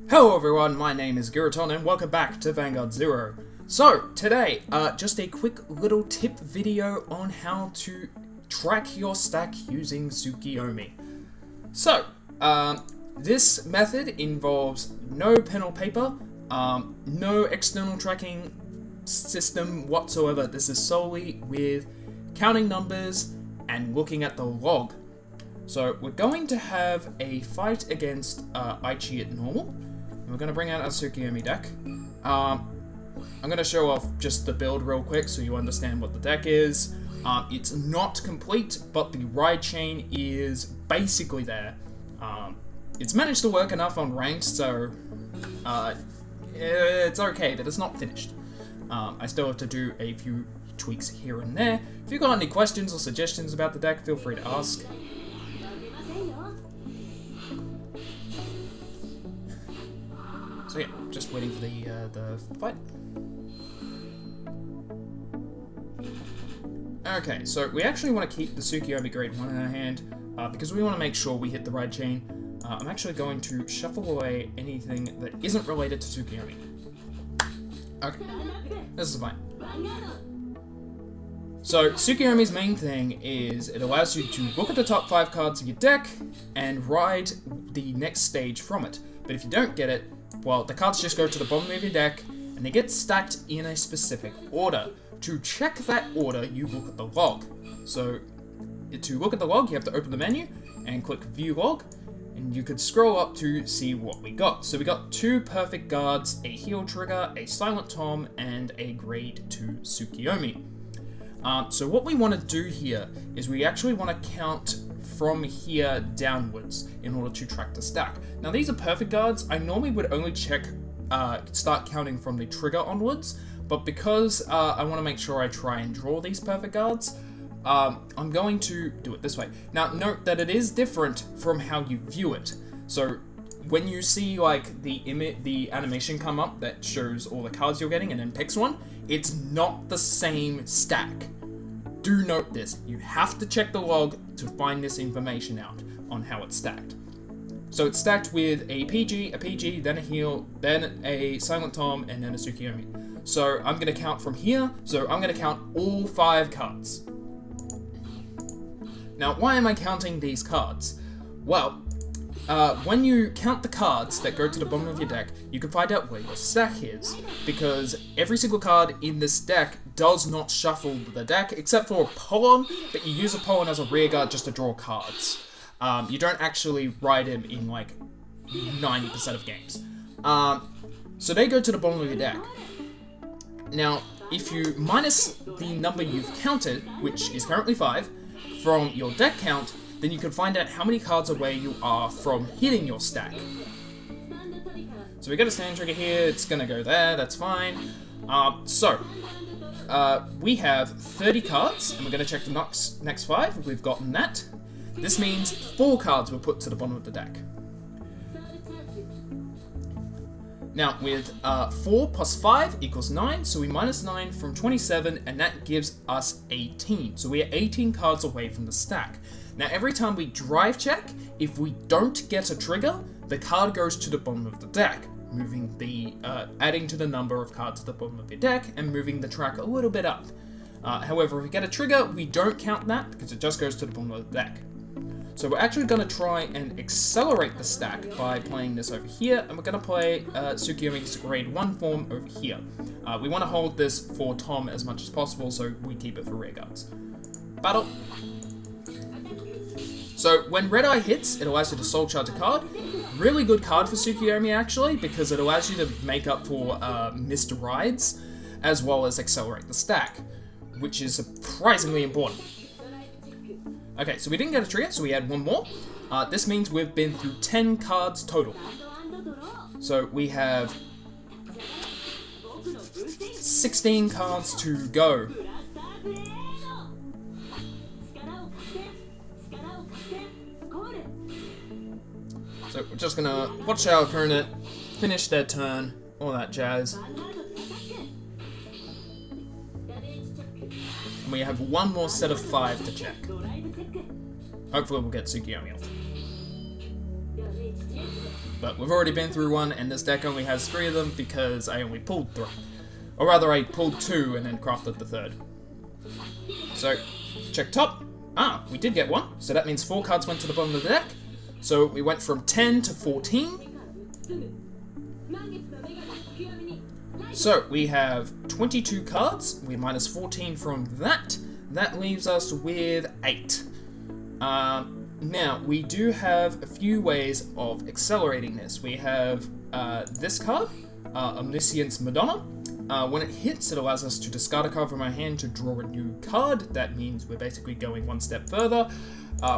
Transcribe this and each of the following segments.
Hello everyone, my name is Giraton and welcome back to Vanguard 0. So, today, just a quick little tip video on how to track your stack using Tsukiyomi. So, this method involves no pen or paper, no external tracking system whatsoever. This is solely with counting numbers and looking at the log. So, we're going to have a fight against Aichi at normal. We're going to bring out our Tsukuyomi deck. I'm going to show off just the build real quick so you understand what the deck is. It's not complete, but the ride chain is basically there. It's managed to work enough on ranked, so it's okay, but it's not finished. I still have to do a few tweaks here and there. If you've got any questions or suggestions about the deck, feel free to ask. So yeah, just waiting for the fight. Okay, so we actually want to keep the Tsukuyomi grade 1 in our hand, because we want to make sure we hit the ride chain. I'm actually going to shuffle away anything that isn't related to Tsukuyomi. Okay, this is fine. So, Tsukuyomi's main thing is it allows you to look at the top 5 cards of your deck and ride the next stage from it. But if you don't get it, well, the cards just go to the bottom of your deck, and they get stacked in a specific order. To check that order, you look at the log. So, to look at the log, you have to open the menu, and click View Log, and you could scroll up to see what we got. So we got 2 perfect guards, a heal trigger, a silent tom, and a grade 2 Tsukuyomi. So what we want to do here is we actually want to count from here downwards in order to track the stack. Now these are perfect guards. I normally would only start counting from the trigger onwards, but because I want to make sure I try and draw these perfect guards, I'm going to do it this way. Now note that it is different from how you view it. So when you see like the animation come up that shows all the cards you're getting and then picks one, it's not the same stack. Do note this, you have to check the log to find this information out on how it's stacked. So it's stacked with a PG, then a heal, then a silent tom, and then a Tsukuyomi. So I'm going to count from here, so I'm going to count all 5 cards. Now why am I counting these cards? Well, when you count the cards that go to the bottom of your deck, you can find out where your stack is, because every single card in this deck does not shuffle the deck, except for a Polon, but you use a Polon as a rearguard just to draw cards. You don't actually ride him in like 90% of games. So they go to the bottom of your deck. Now, if you minus the number you've counted, which is currently 5, from your deck count, then you can find out how many cards away you are from hitting your stack. So we got a stand trigger here, it's gonna go there, that's fine. We have 30 cards, and we're gonna check the next 5, we've gotten that. This means 4 cards were put to the bottom of the deck. Now, with 4 plus 5 equals 9, so we minus 9 from 27, and that gives us 18. So we are 18 cards away from the stack. Now, every time we drive check, if we don't get a trigger, the card goes to the bottom of the deck, moving the adding to the number of cards at the bottom of your deck and moving the track a little bit up. However, if we get a trigger, we don't count that because it just goes to the bottom of the deck. So we're actually going to try and accelerate the stack by playing this over here, and we're going to play Tsukuyomi's grade 1 form over here. We want to hold this for Tom as much as possible, so we keep it for rearguards. Battle. So when Red Eye hits, it allows you to soul charge a card. Really good card for Tsukuyomi actually, because it allows you to make up for missed rides, as well as accelerate the stack, which is surprisingly important. Okay, so we didn't get a trigger, so we had 1 more. This means we've been through 10 cards total. So we have 16 cards to go. So we're just gonna watch our opponent finish their turn, all that jazz. And we have 1 more set of 5 to check. Hopefully we'll get Tsukiyomi off. But we've already been through one, and this deck only has 3 of them because I only pulled 3. Or rather, I pulled 2 and then crafted the 3rd. So, check top. Ah, we did get 1. So that means 4 cards went to the bottom of the deck. So we went from 10 to 14. So we have 22 cards. We minus 14 from that. That leaves us with 8. Now, we do have a few ways of accelerating this. We have this card, Omniscience Madonna. When it hits, it allows us to discard a card from our hand to draw a new card. That means we're basically going one step further.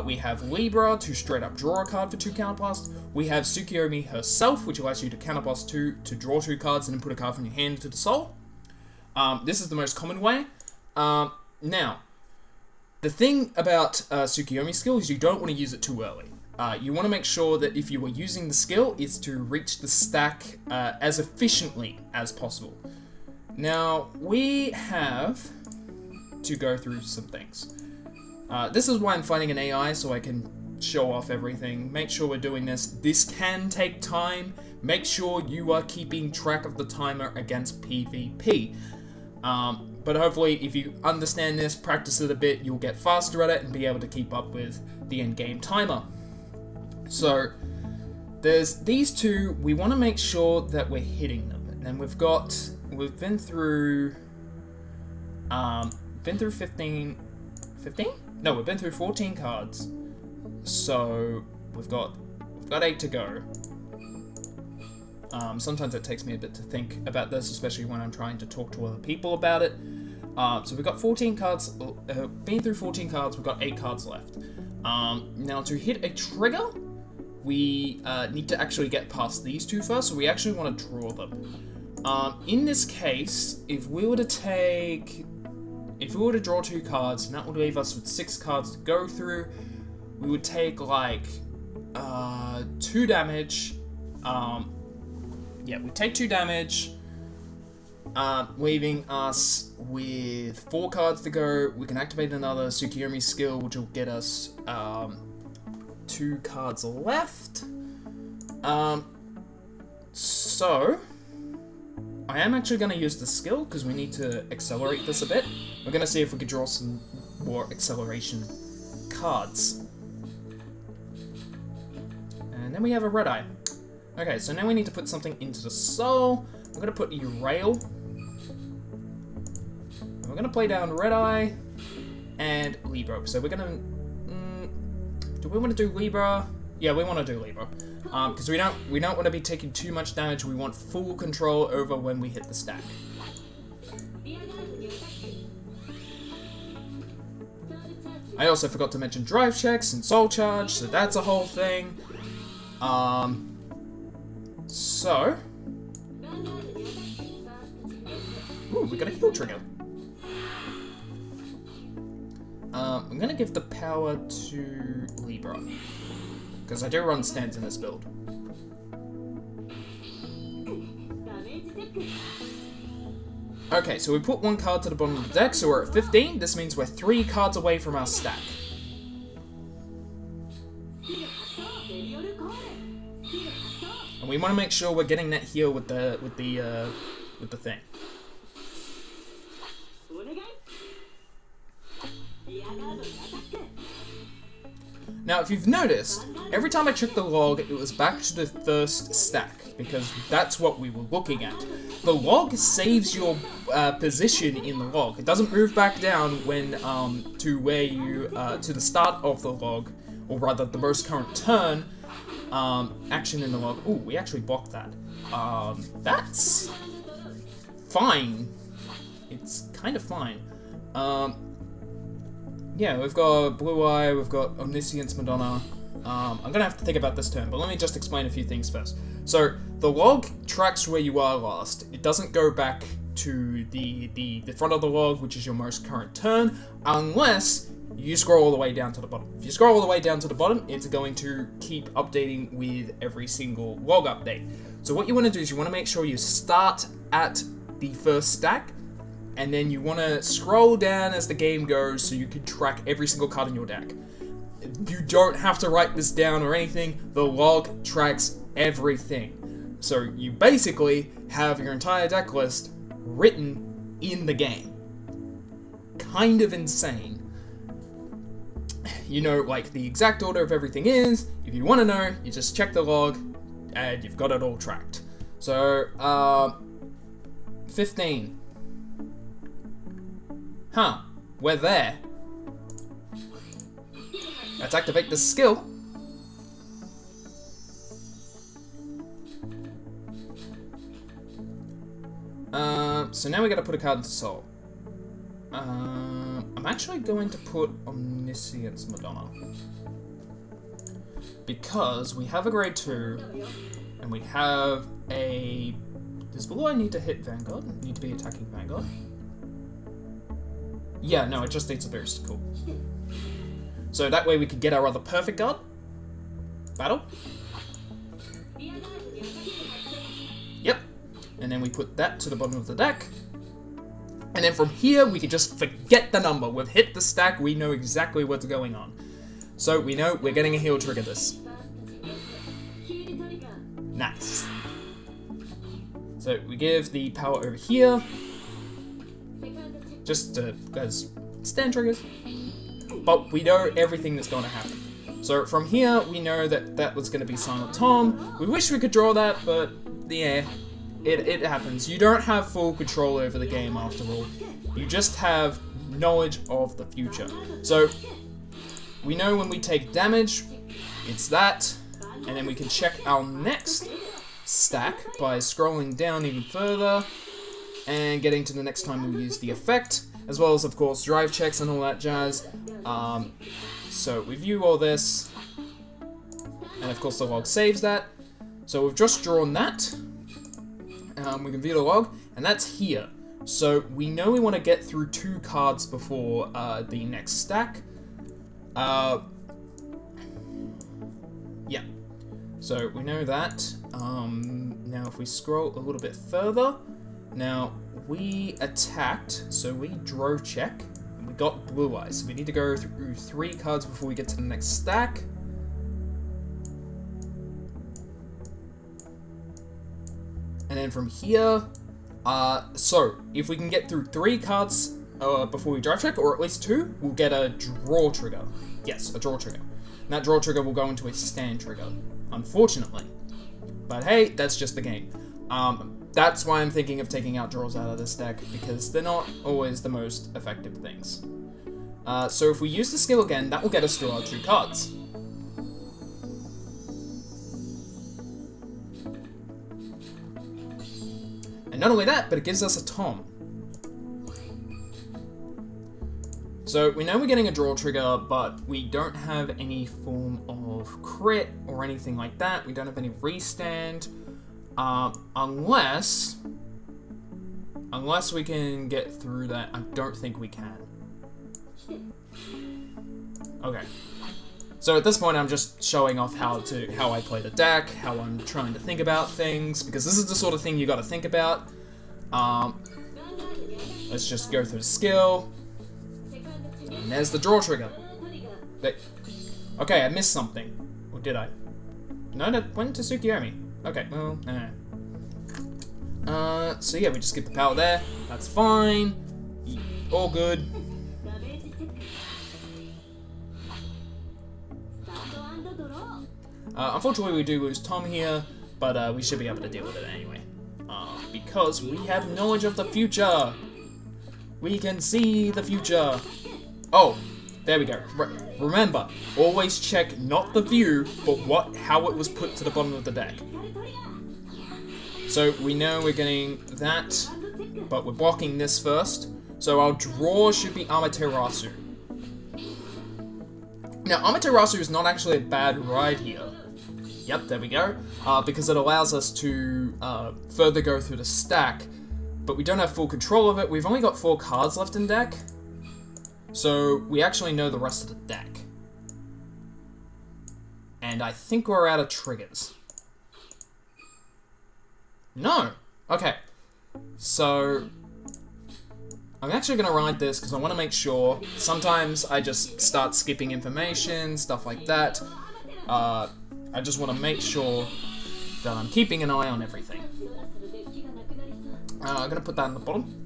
We have Libra to straight up draw a card for 2 counterblast. We have Tsukiyomi herself, which allows you to counterblast 2 to draw 2 cards and then put a card from your hand into the soul. This is the most common way. Now, the thing about Tsukuyomi skill is you don't want to use it too early. You want to make sure that if you are using the skill, it's to reach the stack as efficiently as possible. Now, we have to go through some things. This is why I'm finding an AI, so I can show off everything. Make sure we're doing this. This can take time. Make sure you are keeping track of the timer against PvP. But hopefully, if you understand this, practice it a bit, you'll get faster at it and be able to keep up with the end-game timer. So, there's these 2. We want to make sure that we're hitting them. And then we've been through 15? No, we've been through 14 cards. So, we've got 8 to go. Sometimes it takes me a bit to think about this, especially when I'm trying to talk to other people about it. So we've got 14 cards, been through 14 cards, we've got 8 cards left. Now to hit a trigger, we need to actually get past these 2 first, so we actually want to draw them. In this case, if we were to draw 2 cards, and that would leave us with 6 cards to go through, we would take like 2 damage. Yeah, we take 2 damage, leaving us with 4 cards to go. We can activate another Tsukiyomi skill, which will get us 2 cards left. So, I am actually going to use the skill, because we need to accelerate this a bit. We're going to see if we can draw some more acceleration cards. And then we have a red eye. Okay, so now we need to put something into the soul. I'm going to put Urail. We're going to play down Red Eye and Libra. So we're going to... do we want to do Libra? Yeah, we want to do Libra. Because we don't want to be taking too much damage. We want full control over when we hit the stack. I also forgot to mention drive checks and soul charge, so that's a whole thing. So... ooh, we got a heal trigger. I'm gonna give the power to Libra, because I do run stands in this build. Okay, so we put 1 card to the bottom of the deck, so we're at 15. This means we're 3 cards away from our stack. And we want to make sure we're getting that heal with the thing. Now, if you've noticed, every time I checked the log, it was back to the first stack, because that's what we were looking at. The log saves your position in the log. It doesn't move back down when to where you to the start of the log, or rather the most current turn. Action in the log. Ooh, we actually blocked that. That's fine. It's kind of fine. Yeah, we've got Blue Eye, we've got Omniscience Madonna. I'm gonna have to think about this turn, but let me just explain a few things first. So, the log tracks where you are last. It doesn't go back to the front of the log, which is your most current turn, unless you scroll all the way down to the bottom. If you scroll all the way down to the bottom, it's going to keep updating with every single log update. So what you want to do is you want to make sure you start at the first stack, and then you want to scroll down as the game goes so you can track every single card in your deck. You don't have to write this down or anything. The log tracks everything. So you basically have your entire deck list written in the game. Kind of insane. You know, like, the exact order of everything is. If you want to know, you just check the log, and you've got it all tracked. So, 15. Huh, we're there. Let's activate the skill. So now we gotta put a card into Soul. I'm actually going to put Omniscience Madonna. Because we have a grade 2, and we have a... Does Blue Eye need to hit Vanguard? Need to be attacking Vanguard? Yeah, no, it just needs a boost. Cool. So that way we could get our other perfect guard. Battle. Yep. And then we put that to the bottom of the deck. And then from here, we can just forget the number. We've hit the stack, we know exactly what's going on. So we know we're getting a heal trigger this. Nice. So we give the power over here. Just as stand triggers. But we know everything that's going to happen. So from here, we know that that was going to be Silent Tom. We wish we could draw that, but yeah. It happens. You don't have full control over the game after all. You just have knowledge of the future. So, we know when we take damage, it's that, and then we can check our next stack by scrolling down even further, and getting to the next time we use the effect, as well as, of course, drive checks and all that jazz. So, we view all this, and of course the log saves that. So, we've just drawn that. We can view the log, and that's here. So we know we want to get through 2 cards before the next stack. Yeah. So we know that. Now if we scroll a little bit further, now we attacked, so we drove check, and we got Blue Eyes. So we need to go through 3 cards before we get to the next stack. And then from here, so if we can get through 3 cards before we drive check, or at least 2, we'll get a draw trigger. Yes, a draw trigger. And that draw trigger will go into a stand trigger, unfortunately. But hey, that's just the game. That's why I'm thinking of taking out draws out of this deck, because they're not always the most effective things. So if we use the skill again, that will get us through our 2 cards. And not only that, but it gives us a Tom. So we know we're getting a draw trigger, but we don't have any form of crit or anything like that. We don't have any restand, unless we can get through that. I don't think we can. Okay. So at this point, I'm just showing off how I play the deck, how I'm trying to think about things, because this is the sort of thing you got to think about. Let's just go through the skill, and there's the draw trigger. Okay, I missed something, or did I? No, that went to Tsukiyomi. Okay, well, so yeah, we just get the power there. That's fine. All good. Unfortunately, we do lose Tom here, but we should be able to deal with it anyway. Because we have knowledge of the future! We can see the future! Oh, there we go. Remember, always check not the view, but how it was put to the bottom of the deck. So we know we're getting that, but we're blocking this first. So our draw should be Amaterasu. Now, Amaterasu is not actually a bad ride here. Yep, there we go. Because it allows us to further go through the stack, but we don't have full control of it. We've only got 4 cards left in deck, so we actually know the rest of the deck. And I think we're out of triggers. No! Okay. So, I'm actually going to ride this because I want to make sure. Sometimes I just start skipping information, stuff like that. I just want to make sure that I'm keeping an eye on everything. I'm going to put that in the bottom.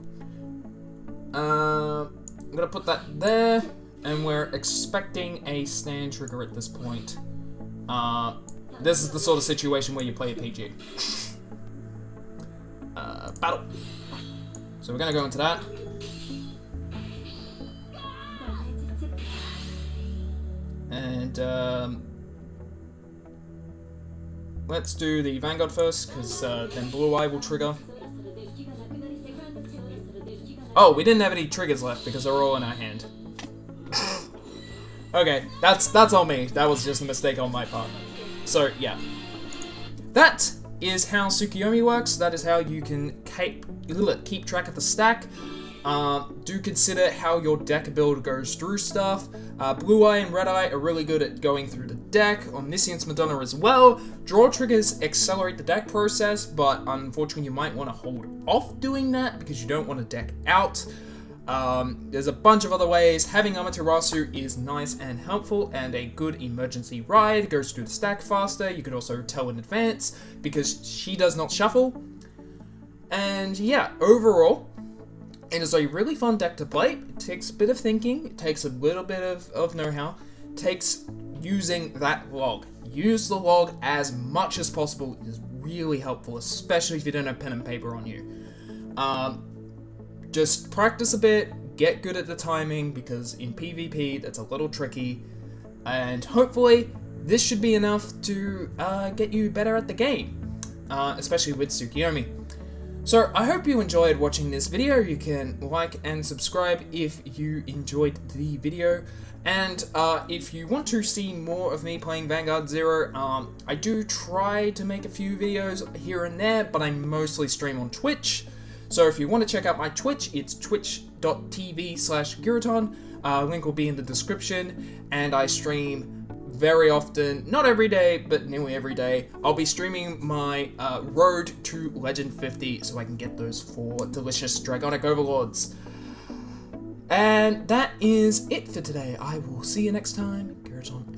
I'm going to put that there. And we're expecting a stand trigger at this point. This is the sort of situation where you play a PG. Battle. So we're gonna go into that. And let's do the Vanguard first, because then Blue Eye will trigger. Oh, we didn't have any triggers left because they're all in our hand. Okay, that's on me. That was just a mistake on my part. So, yeah. That is how Tsukiyomi works. That is how you can keep track of the stack. Do consider how your deck build goes through stuff. Blue Eye and Red Eye are really good at going through the deck. Omniscience Madonna as well. Draw triggers accelerate the deck process, but unfortunately you might want to hold off doing that because you don't want to deck out. There's a bunch of other ways. Having Amaterasu is nice and helpful, and a good emergency ride goes through the stack faster. You could also tell in advance because she does not shuffle. And yeah, overall, it is a really fun deck to play. It takes a bit of thinking, it takes a little bit of know-how, it takes using that log. Use the log as much as possible. It is really helpful, especially if you don't have pen and paper on you. Just practice a bit, get good at the timing, because in PvP that's a little tricky, and hopefully this should be enough to get you better at the game, especially with Tsukiyomi. So I hope you enjoyed watching this video. You can like and subscribe if you enjoyed the video, and if you want to see more of me playing Vanguard Zero, I do try to make a few videos here and there, but I mostly stream on Twitch. So if you want to check out my Twitch, it's twitch.tv/Giraton. Link will be in the description, and I stream very often, not every day, but nearly every day. I'll be streaming my road to Legend 50 so I can get those 4 delicious Dragonic Overlords. And that is it for today. I will see you next time. Giraton